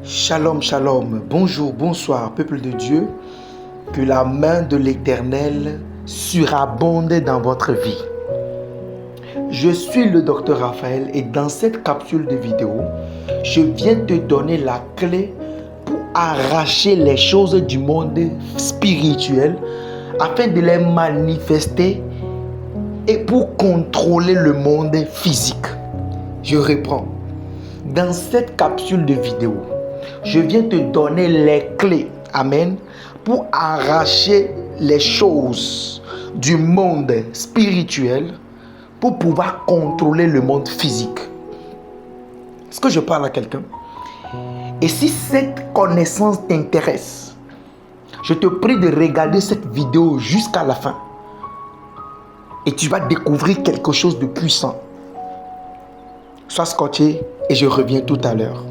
Shalom, shalom, bonjour, bonsoir, peuple de Dieu. Que la main de l'Éternel surabonde dans votre vie. Je suis le docteur Raphaël et dans cette capsule de vidéo, je viens te donner la clé pour arracher les choses du monde spirituel afin de les manifester et pour contrôler le monde physique. Je reprends. Dans cette capsule de vidéo, je viens te donner les clés, amen, pour arracher les choses du monde spirituel pour pouvoir contrôler le monde physique. Est-ce que je parle à quelqu'un? Et si cette connaissance t'intéresse, je te prie de regarder cette vidéo jusqu'à la fin. Et tu vas découvrir quelque chose de puissant. Sois scotché et je reviens tout à l'heure.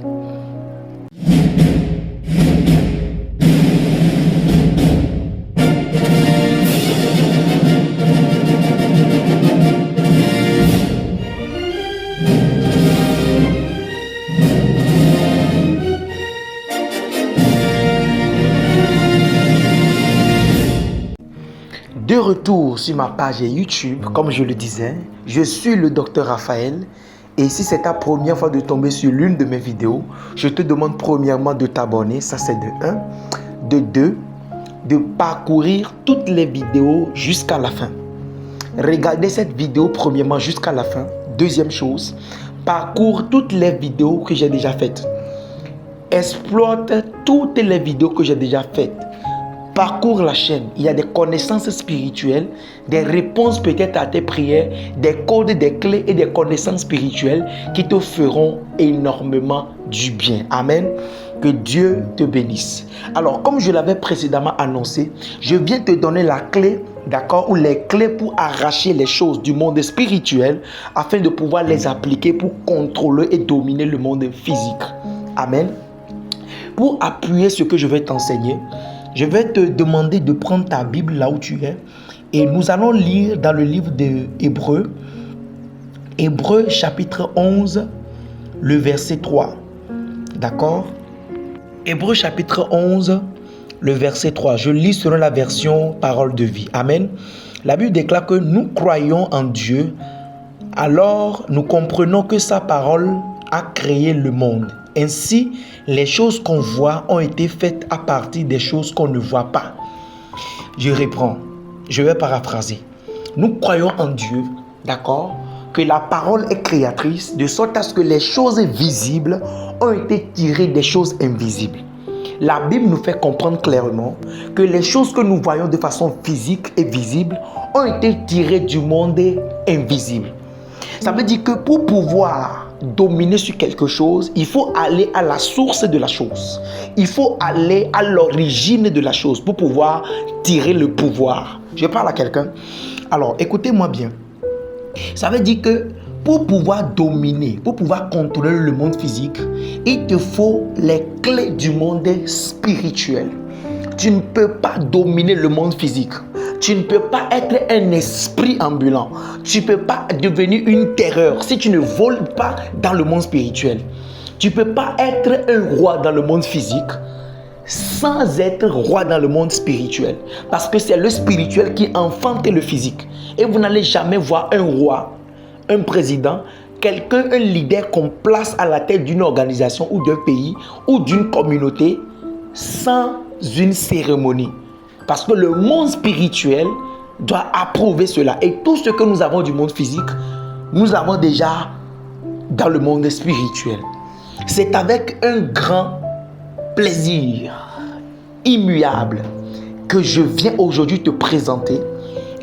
De retour sur ma page YouTube, comme je le disais, je suis le docteur Raphaël. Et si c'est ta première fois de tomber sur l'une de mes vidéos, je te demande premièrement de t'abonner, ça c'est de 1. De 2, de parcourir toutes les vidéos jusqu'à la fin. Regardez cette vidéo premièrement jusqu'à la fin. Deuxième chose, parcours toutes les vidéos que j'ai déjà faites. Exploite toutes les vidéos que j'ai déjà faites. Parcours la chaîne, il y a des connaissances spirituelles, des réponses peut-être à tes prières, des codes, des clés et des connaissances spirituelles qui te feront énormément du bien. Amen. Que Dieu te bénisse. Alors, comme je l'avais précédemment annoncé, je viens te donner la clé, d'accord, ou les clés pour arracher les choses du monde spirituel afin de pouvoir les appliquer pour contrôler et dominer le monde physique. Amen. Pour appuyer ce que je vais t'enseigner, je vais te demander de prendre ta Bible là où tu es et nous allons lire dans le livre de Hébreux, Hébreux chapitre 11, le verset 3. D'accord? Hébreux chapitre 11, le verset 3. Je lis selon la version Parole de vie. Amen. La Bible déclare que nous croyons en Dieu, alors nous comprenons que sa parole a créé le monde. Ainsi, les choses qu'on voit ont été faites à partir des choses qu'on ne voit pas. Je reprends, je vais paraphraser. Nous croyons en Dieu, d'accord, que la parole est créatrice, de sorte à ce que les choses visibles ont été tirées des choses invisibles. La Bible nous fait comprendre clairement que les choses que nous voyons de façon physique et visible ont été tirées du monde invisible. Ça veut dire que pour pouvoir dominer sur quelque chose, il faut aller à la source de la chose. Il faut aller à l'origine de la chose pour pouvoir tirer le pouvoir. Je parle à quelqu'un. Alors, écoutez-moi bien. Ça veut dire que pour pouvoir dominer, pour pouvoir contrôler le monde physique, il te faut les clés du monde spirituel. Tu ne peux pas dominer le monde physique. Tu ne peux pas être un esprit ambulant. Tu ne peux pas devenir une terreur si tu ne voles pas dans le monde spirituel. Tu ne peux pas être un roi dans le monde physique sans être roi dans le monde spirituel. Parce que c'est le spirituel qui enfante le physique. Et vous n'allez jamais voir un roi, un président, quelqu'un, un leader qu'on place à la tête d'une organisation ou d'un pays ou d'une communauté sans une cérémonie. Parce que le monde spirituel doit approuver cela. Et tout ce que nous avons du monde physique, nous avons déjà dans le monde spirituel. C'est avec un grand plaisir immuable que je viens aujourd'hui te présenter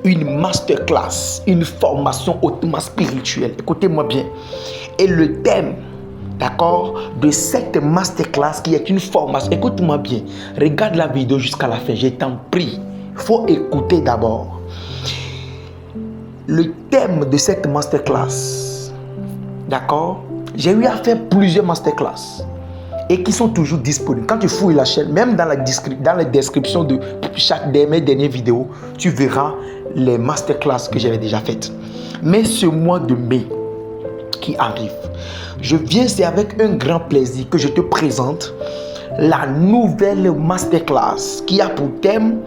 une masterclass, une formation hautement spirituelle. Écoutez-moi bien. Et le thème, d'accord, de cette masterclass qui est une formation. Écoute-moi bien. Regarde la vidéo jusqu'à la fin. Je t'en prie. Il faut écouter d'abord. Le thème de cette masterclass, d'accord, j'ai eu à faire plusieurs masterclass et qui sont toujours disponibles. Quand tu fouilles la chaîne, même dans la description de chaque de mes dernières vidéos, tu verras les masterclass que j'avais déjà faites. Mais ce mois de mai, qui arrive. C'est avec un grand plaisir que je te présente la nouvelle masterclass qui a pour thème,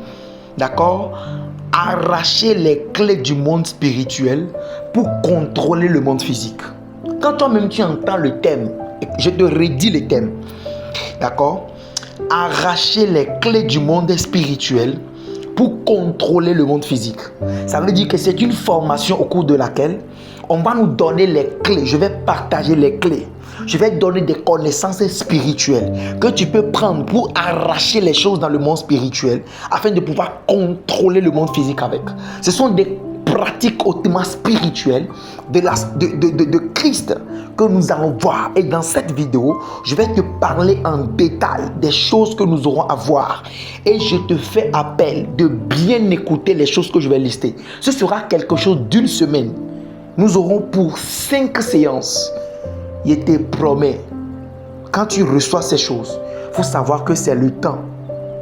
d'accord, arracher les clés du monde spirituel pour contrôler le monde physique. Quand toi-même tu entends le thème, je te redis le thème, d'accord, arracher les clés du monde spirituel pour contrôler le monde physique. Ça veut dire que c'est une formation au cours de laquelle on va nous donner les clés. Je vais partager les clés. Je vais donner des connaissances spirituelles que tu peux prendre pour arracher les choses dans le monde spirituel afin de pouvoir contrôler le monde physique avec. Ce sont des pratiques hautement spirituelles de Christ que nous allons voir. Et dans cette vidéo, je vais te parler en détail des choses que nous aurons à voir. Et je te fais appel de bien écouter les choses que je vais lister. Ce sera quelque chose d'une semaine. Nous aurons pour 5 séances. Il te promet, quand tu reçois ces choses, il faut savoir que c'est le temps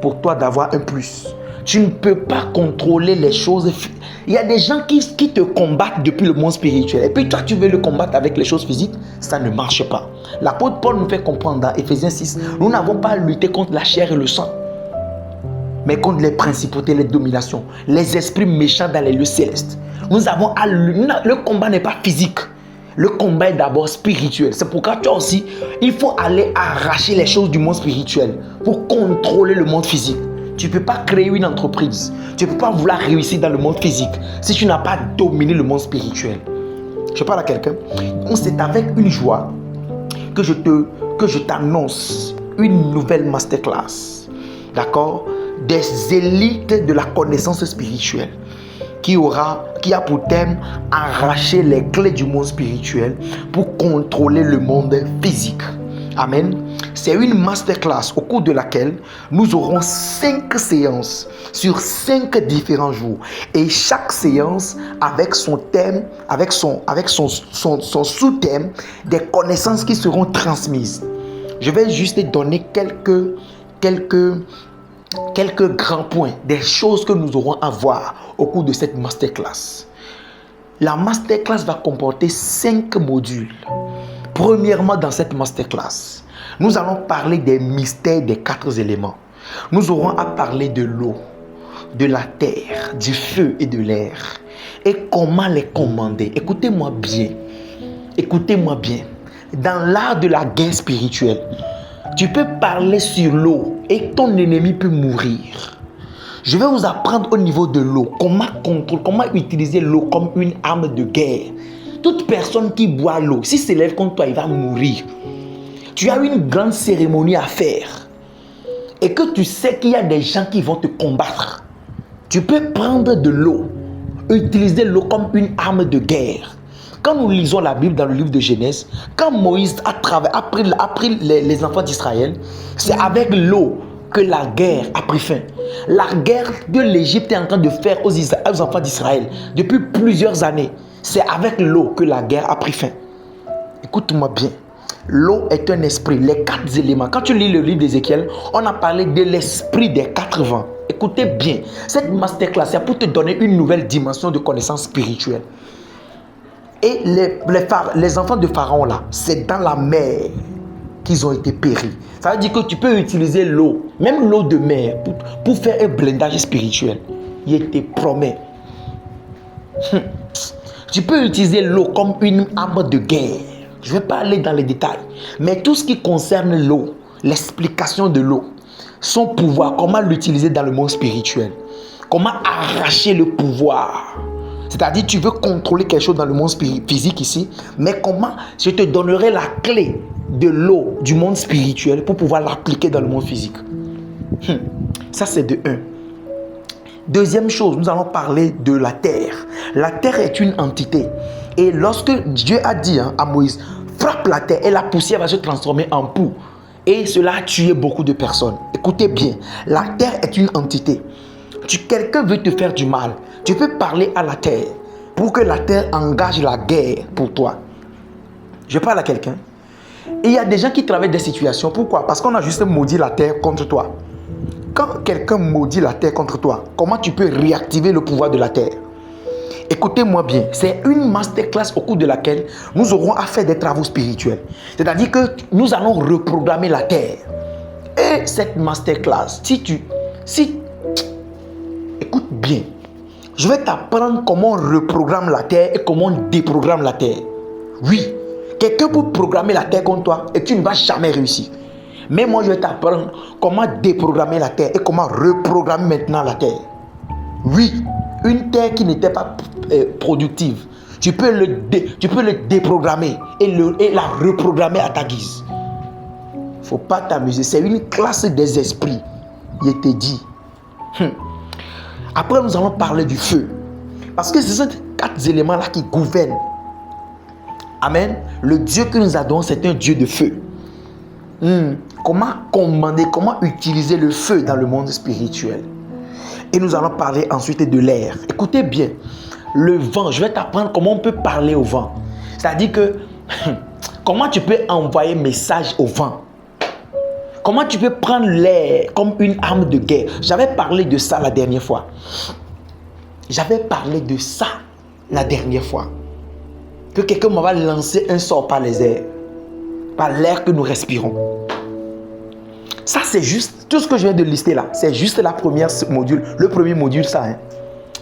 pour toi d'avoir un plus. Tu ne peux pas contrôler les choses. Il y a des gens qui te combattent depuis le monde spirituel. Et puis toi, tu veux le combattre avec les choses physiques. Ça ne marche pas. L'apôtre Paul nous fait comprendre dans Éphésiens 6, nous n'avons pas à lutter contre la chair et le sang, mais contre les principautés, les dominations, les esprits méchants dans les lieux célestes. Nous avons à lutter. Le combat n'est pas physique. Le combat est d'abord spirituel. C'est pourquoi toi aussi, il faut aller arracher les choses du monde spirituel pour contrôler le monde physique. Tu ne peux pas créer une entreprise. Tu ne peux pas vouloir réussir dans le monde physique si tu n'as pas dominé le monde spirituel. Je parle à quelqu'un. C'est avec une joie que je t'annonce une nouvelle masterclass. D'accord? Des élites de la connaissance spirituelle qui a pour thème arracher les clés du monde spirituel pour contrôler le monde physique. Amen. C'est une masterclass au cours de laquelle nous aurons 5 séances sur 5 différents jours. Et chaque séance avec son thème, avec son sous-thème, des connaissances qui seront transmises. Je vais juste te donner quelques grands points, des choses que nous aurons à voir au cours de cette masterclass. La masterclass va comporter 5 modules. Premièrement, dans cette masterclass, nous allons parler des mystères des 4 éléments. Nous aurons à parler de l'eau, de la terre, du feu et de l'air. Et comment les commander. Écoutez-moi bien. Écoutez-moi bien. Dans l'art de la guerre spirituelle, tu peux parler sur l'eau et ton ennemi peut mourir. Je vais vous apprendre au niveau de l'eau, comment utiliser l'eau comme une arme de guerre. Toute personne qui boit l'eau, s'il s'élève contre toi, il va mourir. Tu as une grande cérémonie à faire et que tu sais qu'il y a des gens qui vont te combattre. Tu peux prendre de l'eau, utiliser l'eau comme une arme de guerre. Quand nous lisons la Bible dans le livre de Genèse, quand Moïse a pris les enfants d'Israël, c'est avec l'eau que la guerre a pris fin. La guerre que l'Égypte est en train de faire aux enfants d'Israël depuis plusieurs années, c'est avec l'eau que la guerre a pris fin. Écoute-moi bien. L'eau est un esprit. Les 4 éléments. Quand tu lis le livre d'Ézéchiel, on a parlé de l'esprit des 4 vents. Écoutez bien. Cette masterclass, c'est pour te donner une nouvelle dimension de connaissance spirituelle. Et les enfants de Pharaon là, c'est dans la mer qu'ils ont été péris. Ça veut dire que tu peux utiliser l'eau, même l'eau de mer, pour faire un blindage spirituel. Il te promet. Tu peux utiliser l'eau comme une arme de guerre. Je ne vais pas aller dans les détails. Mais tout ce qui concerne l'eau, l'explication de l'eau, son pouvoir, comment l'utiliser dans le monde spirituel, comment arracher le pouvoir. C'est-à-dire, tu veux contrôler quelque chose dans le monde physique ici, mais comment je te donnerai la clé de l'eau du monde spirituel pour pouvoir l'appliquer dans le monde physique. Ça, c'est de 1. Deuxième chose, nous allons parler de la terre. La terre est une entité. Et lorsque Dieu a dit à Moïse, frappe la terre et la poussière va se transformer en poux. Et cela a tué beaucoup de personnes. Écoutez bien, la terre est une entité. Quelqu'un veut te faire du mal, tu peux parler à la terre pour que la terre engage la guerre pour toi. Je parle à quelqu'un. Et il y a des gens qui travaillent des situations. Pourquoi? Parce qu'on a juste maudit la terre contre toi. Quand quelqu'un maudit la terre contre toi, comment tu peux réactiver le pouvoir de la terre? Écoutez-moi bien, c'est une masterclass au cours de laquelle nous aurons à faire des travaux spirituels. C'est-à-dire que nous allons reprogrammer la terre. Et cette masterclass, écoute bien, je vais t'apprendre comment on reprogramme la terre et comment on déprogramme la terre. Oui, quelqu'un peut programmer la terre contre toi et tu ne vas jamais réussir. Mais moi, je vais t'apprendre comment déprogrammer la terre et comment reprogrammer maintenant la terre. Oui, une terre qui n'était pas productive, tu peux le déprogrammer et la reprogrammer à ta guise. Il ne faut pas t'amuser, c'est une classe des esprits. Il te dit. Après, nous allons parler du feu. Parce que ce sont 4 éléments-là qui gouvernent. Amen. Le Dieu que nous adorons, c'est un Dieu de feu. Comment commander, comment utiliser le feu dans le monde spirituel. Et nous allons parler ensuite de l'air. Écoutez bien, le vent, je vais t'apprendre comment on peut parler au vent. C'est-à-dire que, comment tu peux envoyer message au vent. Comment tu peux prendre l'air comme une arme de guerre. J'avais parlé de ça la dernière fois. Que quelqu'un m'avait lancé un sort par les airs. Par l'air que nous respirons. Ça, c'est juste, tout ce que je viens de lister là, c'est juste la première module, le premier module, ça.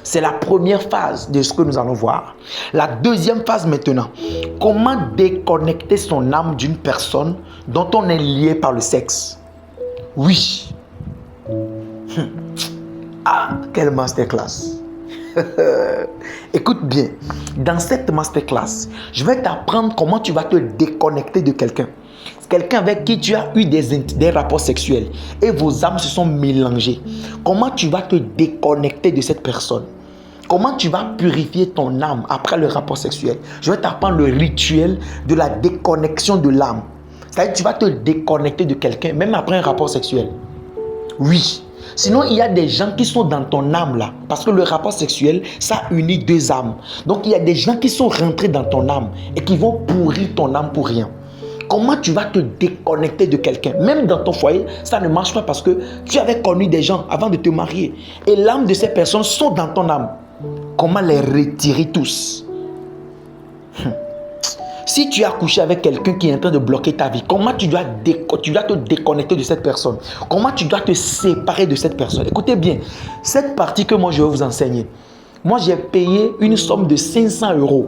C'est la première phase de ce que nous allons voir. La deuxième phase maintenant, comment déconnecter son âme d'une personne dont on est lié par le sexe. Oui. Ah, quelle masterclass. Écoute bien, dans cette masterclass, je vais t'apprendre comment tu vas te déconnecter de quelqu'un. Quelqu'un avec qui tu as eu des rapports sexuels et vos âmes se sont mélangées. Comment tu vas te déconnecter de cette personne? Comment tu vas purifier ton âme après le rapport sexuel? Je vais t'apprendre le rituel de la déconnexion de l'âme. C'est-à-dire que tu vas te déconnecter de quelqu'un même après un rapport sexuel. Oui. Sinon, il y a des gens qui sont dans ton âme là. Parce que le rapport sexuel, ça unit 2 âmes. Donc, il y a des gens qui sont rentrés dans ton âme et qui vont pourrir ton âme pour rien. Comment tu vas te déconnecter de quelqu'un? Même dans ton foyer, ça ne marche pas parce que tu avais connu des gens avant de te marier. Et l'âme de ces personnes sont dans ton âme. Comment les retirer tous? Si tu as couché avec quelqu'un qui est en train de bloquer ta vie, comment tu dois te déconnecter de cette personne? Comment tu dois te séparer de cette personne? Écoutez bien, cette partie que moi je vais vous enseigner. Moi j'ai payé une somme de 500 €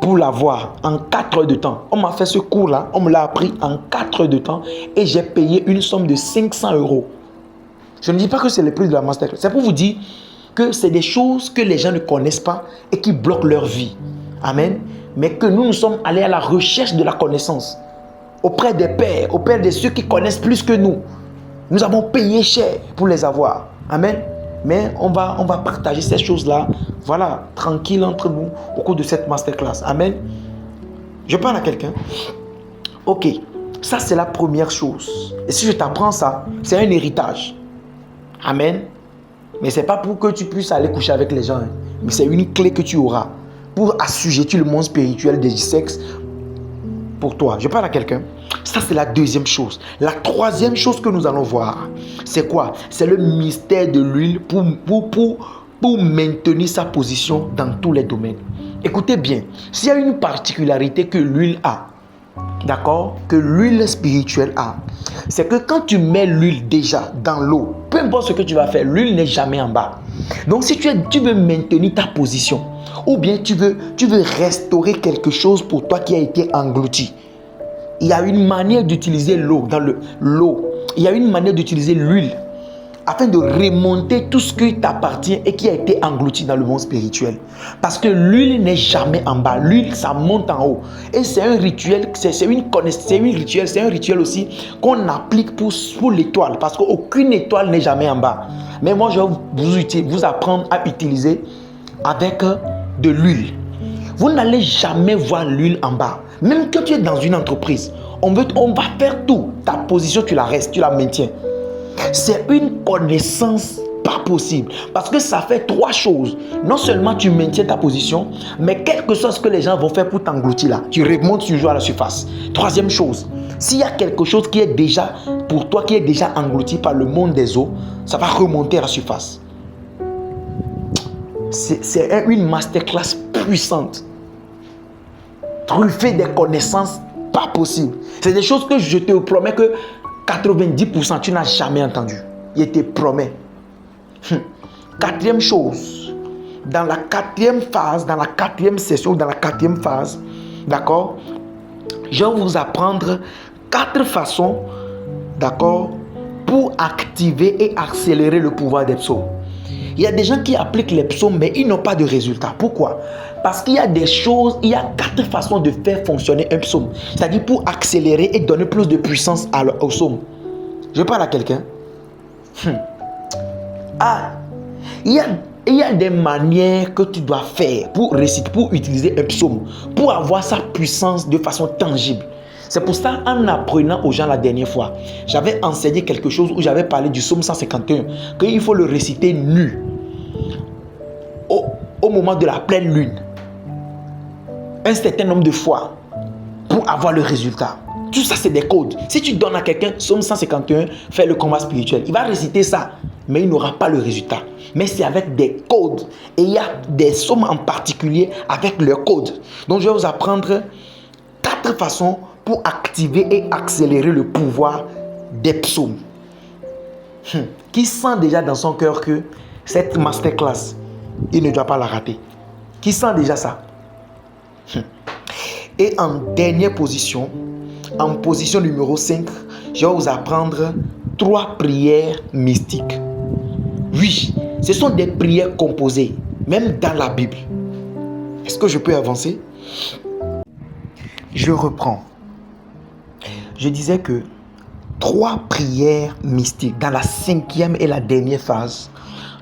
pour l'avoir en 4 heures de temps. On m'a fait ce cours-là, on me l'a appris en 4 heures de temps et j'ai payé une somme de 500 €. Je ne dis pas que c'est le prix de la masterclass. C'est pour vous dire que c'est des choses que les gens ne connaissent pas et qui bloquent leur vie. Amen. Mais que nous sommes allés à la recherche de la connaissance. Auprès des pères, auprès de ceux qui connaissent plus que nous. Nous avons payé cher pour les avoir. Amen. Mais on va partager ces choses-là, voilà, tranquille entre nous au cours de cette masterclass. Amen. Je parle à quelqu'un. Ok, ça c'est la première chose. Et si je t'apprends ça, c'est un héritage. Amen. Mais ce n'est pas pour que tu puisses aller coucher avec les gens. Mais c'est une clé que tu auras pour assujettir le monde spirituel des sexe pour toi. Je parle à quelqu'un. Ça, c'est la deuxième chose. La troisième chose que nous allons voir, c'est quoi? C'est le mystère de l'huile pour maintenir sa position dans tous les domaines. Écoutez bien, s'il y a une particularité que l'huile a, d'accord, que l'huile spirituelle a, c'est que quand tu mets l'huile déjà dans l'eau, peu importe ce que tu vas faire, l'huile n'est jamais en bas. Donc si tu veux maintenir ta position, ou bien tu veux restaurer quelque chose pour toi qui a été englouti, il y a une manière d'utiliser l'eau, il y a une manière d'utiliser l'huile afin de remonter tout ce qui t'appartient et qui a été englouti dans le monde spirituel. Parce que l'huile n'est jamais en bas, l'huile ça monte en haut. Et c'est un rituel, c'est un rituel aussi qu'on applique pour l'étoile. Parce qu'aucune étoile n'est jamais en bas. Mais moi je vais vous apprendre à utiliser avec de l'huile. Vous n'allez jamais voir l'huile en bas. Même que tu es dans une entreprise, on va faire tout. Ta position, tu la restes, tu la maintiens. C'est une connaissance pas possible. Parce que ça fait 3 choses. Non seulement tu maintiens ta position, mais quelque chose que les gens vont faire pour t'engloutir là, tu remontes toujours à la surface. Troisième chose, s'il y a quelque chose qui est déjà, pour toi, qui est déjà englouti par le monde des eaux, ça va remonter à la surface. C'est une masterclass puissante. Truffée des connaissances pas possibles. C'est des choses que je te promets que 90% tu n'as jamais entendu. Je te promets. Quatrième chose, dans la quatrième phase, dans la quatrième session, dans la quatrième phase, d'accord, je vais vous apprendre 4 façons, d'accord, pour activer et accélérer le pouvoir des psaumes. Il y a des gens qui appliquent les psaumes, mais ils n'ont pas de résultat. Pourquoi? Parce qu'il y a des choses, il y a 4 façons de faire fonctionner un psaume. C'est-à-dire pour accélérer et donner plus de puissance au psaume. Je parle à quelqu'un. Il y a des manières que tu dois faire pour réciter, pour utiliser un psaume, pour avoir sa puissance de façon tangible. C'est pour ça, en apprenant aux gens la dernière fois, j'avais enseigné quelque chose où j'avais parlé du psaume 151, qu'il faut le réciter nu, au moment de la pleine lune, un certain nombre de fois, pour avoir le résultat. Tout ça, c'est des codes. Si tu donnes à quelqu'un psaume 151, fais le combat spirituel, il va réciter ça, mais il n'aura pas le résultat. Mais c'est avec des codes. Et il y a des psaumes en particulier avec leurs codes. Donc, je vais vous apprendre 4 façons pour activer et accélérer le pouvoir des psaumes. Qui sent déjà dans son cœur que cette masterclass, il ne doit pas la rater? Qui sent déjà ça? Et en dernière position, en position numéro 5, je vais vous apprendre 3 prières mystiques. Oui, ce sont des prières composées, même dans la Bible. Est-ce que je peux avancer? Je reprends. Je disais que 3 prières mystiques dans la 5e et la dernière phase.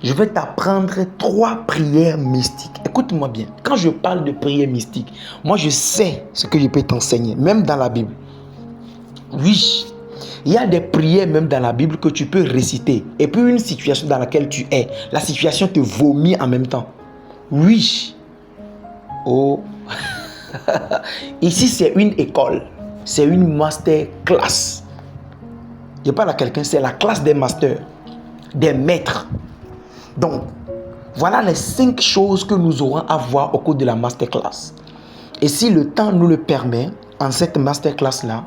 Je vais t'apprendre 3 prières mystiques. Écoute-moi bien. Quand je parle de prières mystiques, moi je sais ce que je peux t'enseigner, même dans la Bible. Oui, il y a des prières même dans la Bible que tu peux réciter. Et puis une situation dans laquelle tu es, la situation te vomit en même temps. Oui. Oh. Ici, c'est une école. C'est une masterclass. Je parle à quelqu'un, c'est la classe des masters, des maîtres. Donc, voilà les 5 choses que nous aurons à voir au cours de la masterclass. Et si le temps nous le permet, en cette masterclass-là,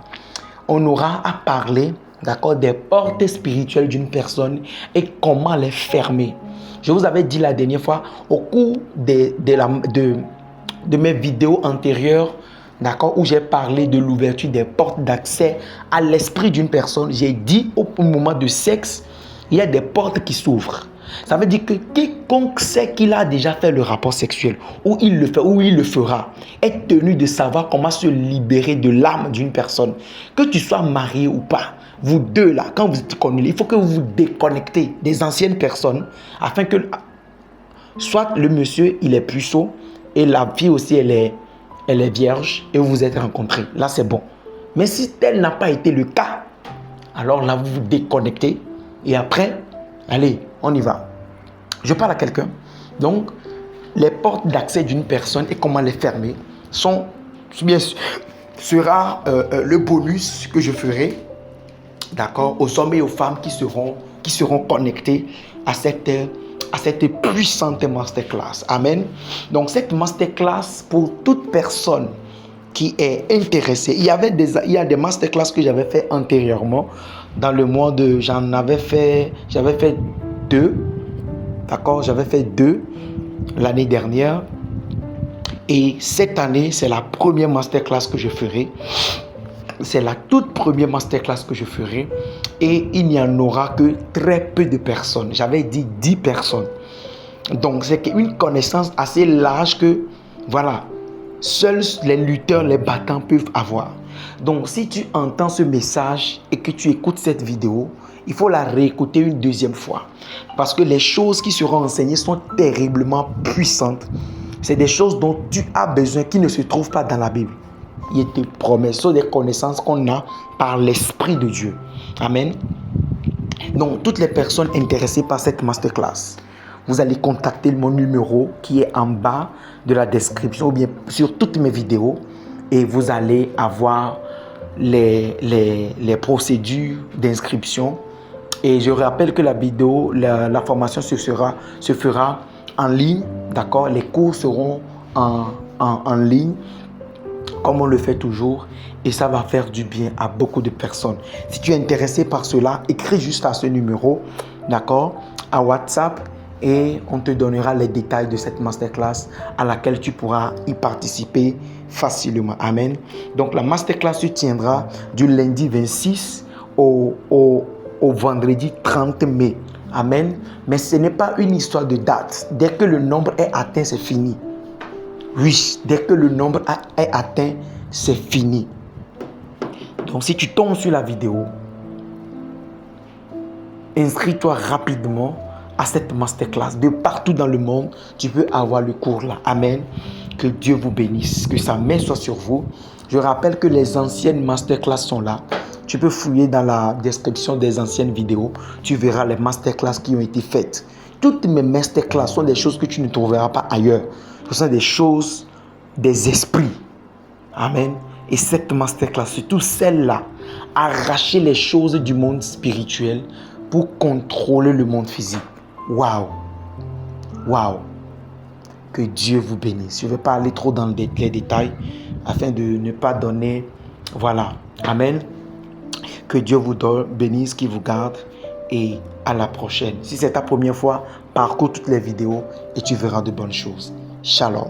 on aura à parler, d'accord, des portes spirituelles d'une personne et comment les fermer. Je vous avais dit la dernière fois, au cours de mes vidéos antérieures, d'accord, où j'ai parlé de l'ouverture des portes d'accès à l'esprit d'une personne, j'ai dit au moment de sexe, il y a des portes qui s'ouvrent. Ça veut dire que quiconque sait qu'il a déjà fait le rapport sexuel, ou il le fait, ou il le fera, est tenu de savoir comment se libérer de l'âme d'une personne. Que tu sois marié ou pas, vous deux là, quand vous êtes connus, il faut que vous vous déconnectez des anciennes personnes, afin que, soit le monsieur, il est puceau, et la fille aussi, elle est vierge, et vous vous êtes rencontrés. Là, c'est bon. Mais si tel n'a pas été le cas, alors là, vous vous déconnectez, et après, allez, on y va. Je parle à quelqu'un. Donc, les portes d'accès d'une personne et comment les fermer sont, bien sûr, sera le bonus que je ferai, d'accord, aux hommes et aux femmes qui seront connectés à cette puissante masterclass. Amen. Donc, cette masterclass, pour toute personne qui est intéressée, il y a des masterclass que j'avais fait antérieurement. Dans le mois de, j'avais fait 2, d'accord, j'avais fait 2 l'année dernière, et cette année c'est la première masterclass que je ferai. C'est la toute première masterclass que je ferai, et il n'y en aura que très peu de personnes. J'avais dit 10 personnes. Donc c'est une connaissance assez large que, voilà, seuls les lutteurs, les battants peuvent avoir. Donc si tu entends ce message et que tu écoutes cette vidéo, il faut la réécouter une deuxième fois. Parce que les choses qui seront enseignées sont terriblement puissantes. C'est des choses dont tu as besoin qui ne se trouvent pas dans la Bible. Il te promet, ce sont des connaissances qu'on a par l'Esprit de Dieu. Amen. Donc, toutes les personnes intéressées par cette masterclass, vous allez contacter mon numéro qui est en bas de la description ou bien sur toutes mes vidéos, et vous allez avoir les procédures d'inscription. Et je rappelle que la vidéo, la formation se fera en ligne, d'accord? Les cours seront en ligne, comme on le fait toujours, et ça va faire du bien à beaucoup de personnes. Si tu es intéressé par cela, écris juste à ce numéro, d'accord, à WhatsApp, et on te donnera les détails de cette masterclass à laquelle tu pourras y participer facilement. Amen. Donc la masterclass se tiendra du lundi 26 au vendredi 30 mai. Amen. Mais ce n'est pas une histoire de date. Dès que le nombre est atteint, c'est fini. Oui, dès que le nombre est atteint, c'est fini. Donc si tu tombes sur la vidéo, inscris-toi rapidement à cette masterclass. De partout dans le monde, tu peux avoir le cours là. Amen. Que Dieu vous bénisse. Que sa main soit sur vous. Je rappelle que les anciennes masterclass sont là. Tu peux fouiller dans la description des anciennes vidéos. Tu verras les masterclass qui ont été faites. Toutes mes masterclass sont des choses que tu ne trouveras pas ailleurs. Ce sont des choses des esprits. Amen. Et cette masterclass, surtout celle-là, arracher les choses du monde spirituel pour contrôler le monde physique. Waouh! Waouh! Que Dieu vous bénisse. Je ne vais pas aller trop dans les détails afin de ne pas donner... Voilà. Amen. Que Dieu vous bénisse, qu'il vous garde et à la prochaine. Si c'est ta première fois, parcours toutes les vidéos et tu verras de bonnes choses. Shalom.